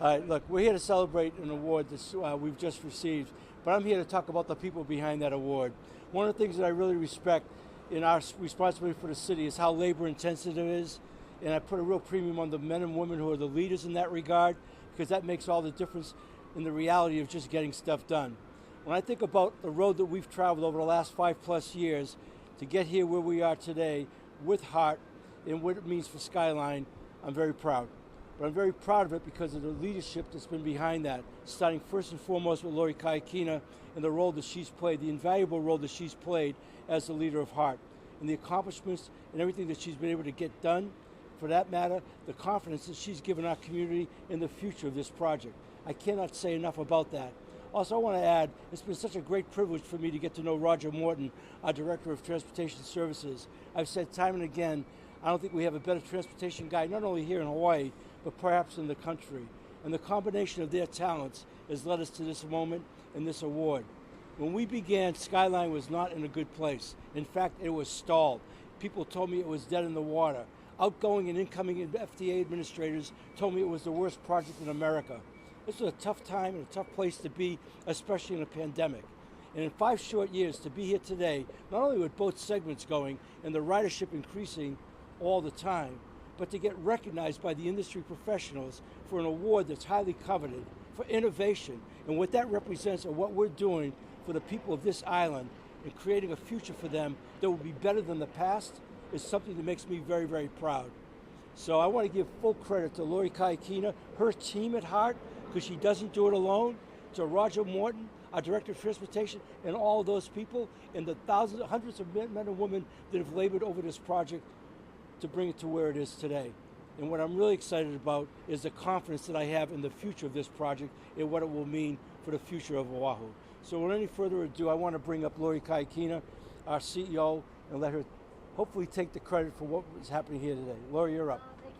All right, look, we're here to celebrate an award that we've just received, but I'm here to talk about the people behind that award. One of the things that I really respect in our responsibility for the city is how labor intensive it is, and I put a real premium on the men and women who are the leaders in that regard, because that makes all the difference in the reality of just getting stuff done. When I think about the road that we've traveled over the last 5+ years to get here where we are today with HART and what it means for Skyline, I'm very proud. But I'm very proud of it because of the leadership that's been behind that, starting first and foremost with Lori Kaikina and the role that she's played, the invaluable role that she's played as the leader of HART, and the accomplishments and everything that she's been able to get done. For that matter, the confidence that she's given our community in the future of this project. I cannot say enough about that. Also, I want to add, it's been such a great privilege for me to get to know Roger Morton, our Director of Transportation Services. I've said time and again, I don't think we have a better transportation guy, not only here in Hawaii, but perhaps in the country. And the combination of their talents has led us to this moment and this award. When we began, Skyline was not in a good place. In fact, it was stalled. People told me it was dead in the water. Outgoing and incoming FDA administrators told me it was the worst project in America. This was a tough time and a tough place to be, especially in a pandemic. And in 5 short years, to be here today, not only with both segments going and the ridership increasing all the time, but to get recognized by the industry professionals for an award that's highly coveted, for innovation, and what that represents and what we're doing for the people of this island and creating a future for them that will be better than the past is something that makes me very, very proud. So I want to give full credit to Lori Kaikina, her team at HART, because she doesn't do it alone, to Roger Morton, our Director of Transportation, and all of those people, and the thousands, hundreds of men and women that have labored over this project to bring it to where it is today. And what I'm really excited about is the confidence that I have in the future of this project and what it will mean for the future of Oʻahu. So without any further ado, I want to bring up Lori Kaikina, our CEO, and let her hopefully take the credit for what is happening here today. Lori, you're up. Thank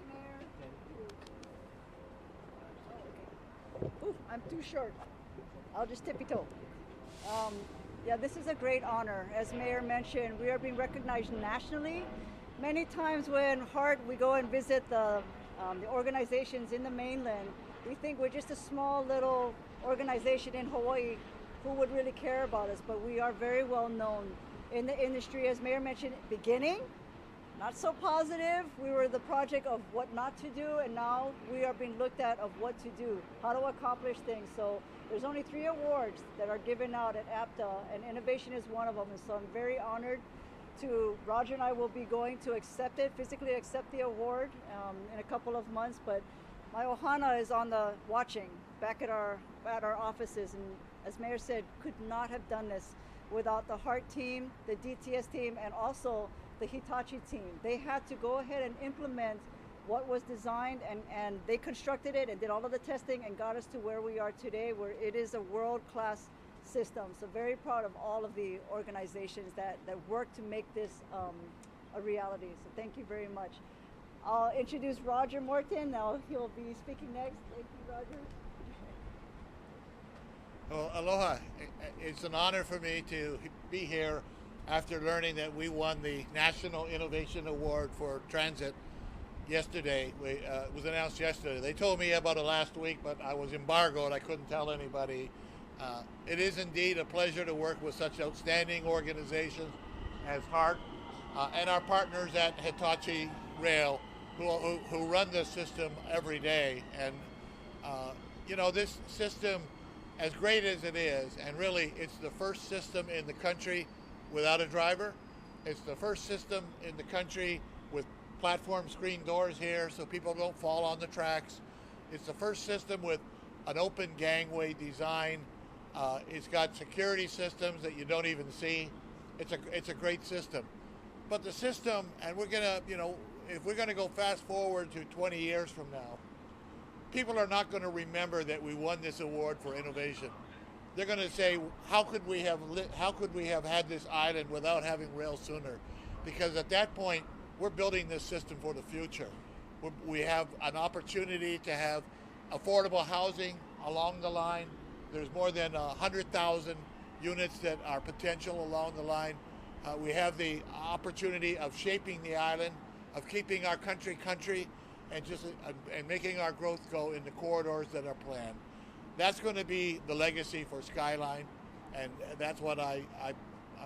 you, Mayor. Ooh, I'm too short. I'll just tippy-toe. Yeah, this is a great honor. As Mayor mentioned, we are being recognized nationally. Many times when HART, we go and visit the organizations in the mainland, we think we're just a small little organization in Hawaii who would really care about us, but we are very well known in the industry. As Mayor mentioned, beginning, not so positive. We were the project of what not to do, and now we are being looked at of what to do, how to accomplish things. So there's only 3 awards that are given out at APTA, and innovation is one of them, and so I'm very honored to, Roger and I will be going to accept it, physically accept the award in a couple of months, but my ohana is on the watching back at our offices, and as Mayor said, could not have done this without the HART team, the DTS team, and also the Hitachi team. They had to go ahead and implement what was designed, and they constructed it and did all of the testing and got us to where we are today, where it is a world-class system. So very proud of all of the organizations that work to make this a reality. So thank you very much. I'll introduce Roger Morton. Now he'll be speaking next. Thank you, Roger. Well, aloha. It's an honor for me to be here after learning that we won the National Innovation Award for Transit yesterday. It was announced yesterday. They told me about it last week, but I was embargoed. I couldn't tell anybody. It is indeed a pleasure to work with such outstanding organizations as HART and our partners at Hitachi Rail who run this system every day. And, you know, this system, as great as it is, and really it's the first system in the country without a driver. It's the first system in the country with platform screen doors here so people don't fall on the tracks. It's the first system with an open gangway design. It's got security systems that you don't even see. It's a great system. But the system, and we're gonna, you know, if we're gonna go fast forward to 20 years from now, people are not gonna remember that we won this award for innovation. They're gonna say, how could we have had this island without having rail sooner? Because at that point, we're building this system for the future. We have an opportunity to have affordable housing along the line. There's more than 100,000 units that are potential along the line. We have the opportunity of shaping the island, of keeping our country, and making our growth go in the corridors that are planned. That's going to be the legacy for Skyline, and that's what I'm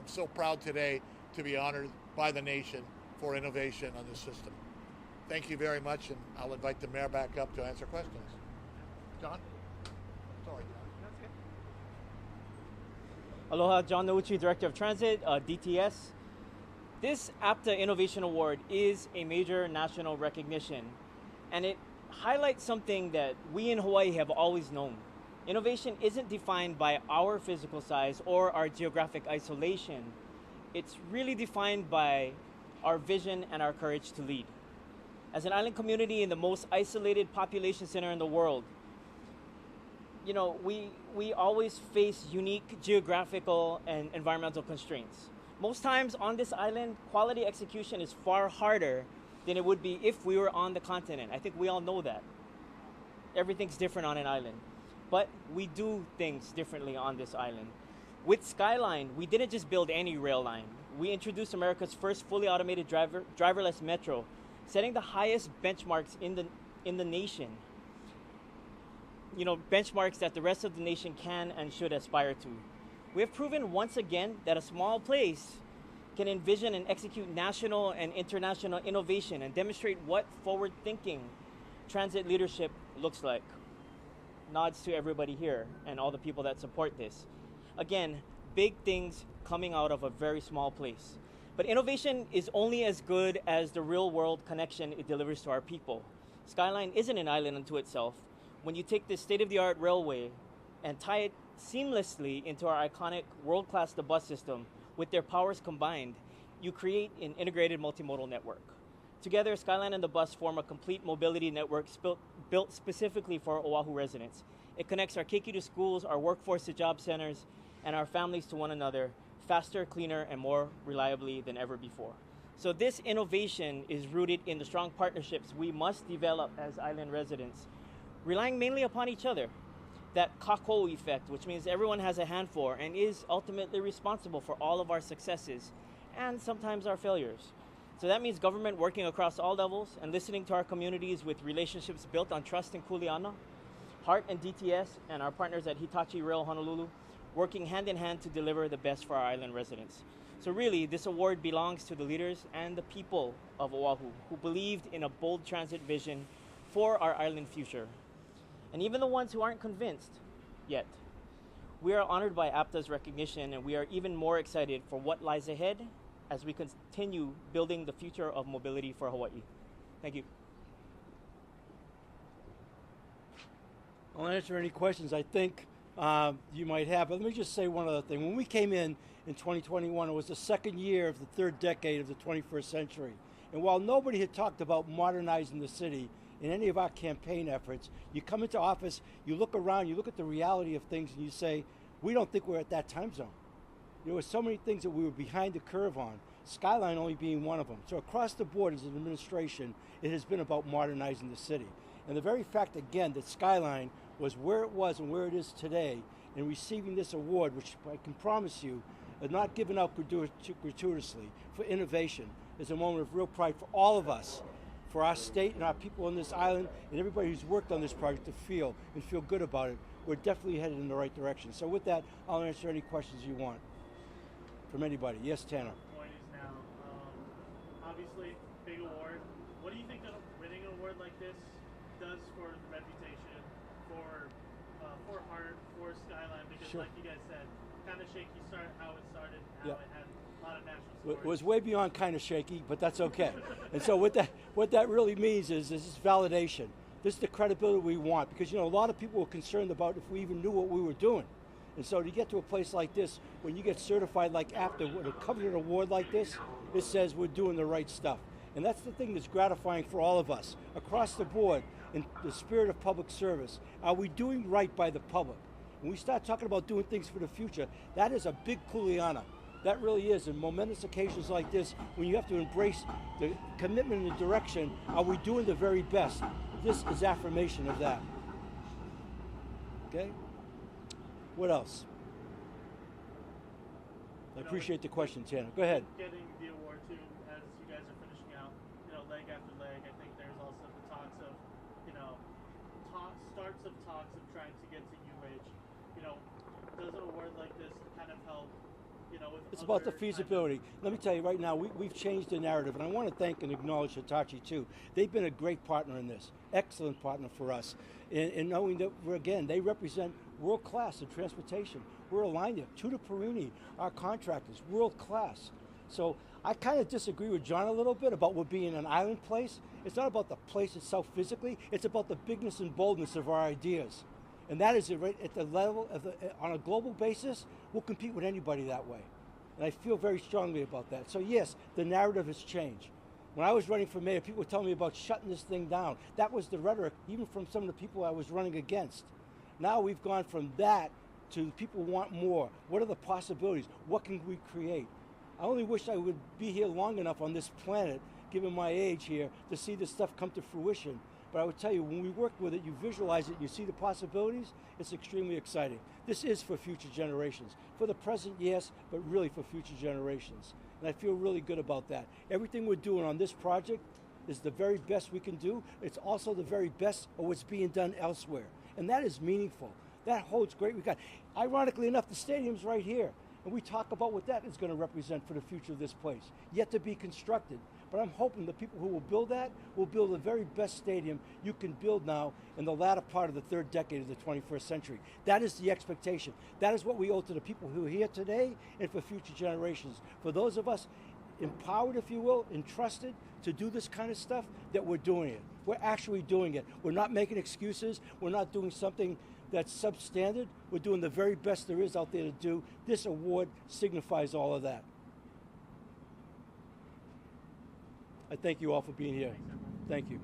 so proud today to be honored by the nation for innovation on this system. Thank you very much, and I'll invite the mayor back up to answer questions. John? Sorry, John. Aloha, John Nouchi, Director of Transit, DTS. This APTA Innovation Award is a major national recognition, and it highlights something that we in Hawaii have always known. Innovation isn't defined by our physical size or our geographic isolation. It's really defined by our vision and our courage to lead. As an island community in the most isolated population center in the world, you know, we always face unique geographical and environmental constraints. Most times on this island, quality execution is far harder than it would be if we were on the continent. I think we all know that. Everything's different on an island. But we do things differently on this island. With Skyline, we didn't just build any rail line. We introduced America's first fully automated driverless metro, setting the highest benchmarks in the nation. You know, benchmarks that the rest of the nation can and should aspire to. We have proven once again that a small place can envision and execute national and international innovation and demonstrate what forward-thinking transit leadership looks like. Nods to everybody here and all the people that support this. Again, big things coming out of a very small place. But innovation is only as good as the real-world connection it delivers to our people. Skyline isn't an island unto itself. When you take this state-of-the-art railway and tie it seamlessly into our iconic world-class bus system with their powers combined, you create an integrated multimodal network. Together, Skyline and the bus form a complete mobility network built specifically for Oʻahu residents. It connects our keiki to schools, our workforce to job centers, and our families to one another faster, cleaner, and more reliably than ever before. So this innovation is rooted in the strong partnerships we must develop as island residents, relying mainly upon each other. That kako effect, which means everyone has a hand for and is ultimately responsible for all of our successes and sometimes our failures. So that means government working across all levels and listening to our communities with relationships built on trust and kuleana, HART and DTS and our partners at Hitachi Rail Honolulu, working hand in hand to deliver the best for our island residents. So really, this award belongs to the leaders and the people of Oʻahu who believed in a bold transit vision for our island future. And even the ones who aren't convinced yet. We are honored by APTA's recognition, and we are even more excited for what lies ahead as we continue building the future of mobility for Hawaii. Thank you. I'll answer any questions I think you might have, but let me just say one other thing. When we came in 2021, it was the second year of the third decade of the 21st century. And while nobody had talked about modernizing the city in any of our campaign efforts, you come into office, you look around, you look at the reality of things, and you say, we don't think we're at that time zone. There were so many things that we were behind the curve on, Skyline only being one of them. So across the board as an administration, it has been about modernizing the city. And the very fact, again, that Skyline was where it was and where it is today, and receiving this award, which I can promise you, is not given out gratuitously for innovation, is a moment of real pride for all of us, for our state and our people on this island, and everybody who's worked on this project to feel good about it. We're definitely headed in the right direction. So with that, I'll answer any questions you want from anybody. Yes, Tanner. Point is now, obviously, big award. What do you think winning an award like this does for the reputation, for HART, for Skyline? Because Sure. like you guys said, kind of shaky start, how it started, how it had a lot of national support. It was way beyond kind of shaky, but that's okay. And so what that really means is this is validation. This is the credibility we want, because a lot of people were concerned about if we even knew what we were doing. And so to get to a place like this, when you get certified like APTA with a coveted award like this, it says we're doing the right stuff. And that's the thing that's gratifying for all of us across the board in the spirit of public service. Are we doing right by the public? When we start talking about doing things for the future, that is a big kuleana. That really is. And momentous occasions like this, when you have to embrace the commitment and the direction, are we doing the very best? This is affirmation of that. Okay? What else? I appreciate the question, Tanner. Go ahead. Getting the award too, as you guys are finishing out, leg after leg. I think there's also the talks of months of talks of trying to get to UH, you know, does an award like this kind of help, you know, with It's about the other feasibility. Let me tell you right now, we've changed the narrative, and I want to thank and acknowledge Hitachi too. They've been a great partner in this, excellent partner for us, in knowing that they represent world class in transportation. We're aligned there. Tutor Perini, our contractors, world class. So I kind of disagree with John a little bit about what being an island place. It's not about the place itself physically. It's about the bigness and boldness of our ideas. And that is it right at the level of on a global basis, we'll compete with anybody that way. And I feel very strongly about that. So yes, the narrative has changed. When I was running for mayor, people were telling me about shutting this thing down. That was the rhetoric, even from some of the people I was running against. Now we've gone from that to people want more. What are the possibilities? What can we create? I only wish I would be here long enough on this planet, given my age here, to see this stuff come to fruition. But I would tell you, when we work with it, you visualize it, you see the possibilities, it's extremely exciting. This is for future generations. For the present, yes, but really for future generations. And I feel really good about that. Everything we're doing on this project is the very best we can do. It's also the very best of what's being done elsewhere. And that is meaningful. That holds great regard. Ironically enough, the stadium's right here. And we talk about what that is going to represent for the future of this place, yet to be constructed. But I'm hoping the people who will build that will build the very best stadium you can build now in the latter part of the third decade of the 21st century. That is the expectation. That is what we owe to the people who are here today and for future generations. For those of us empowered, if you will, entrusted to do this kind of stuff, that we're doing it. We're actually doing it. We're not making excuses. We're not doing something that's substandard. We're doing the very best there is out there to do. This award signifies all of that. I thank you all for being here. Thank you.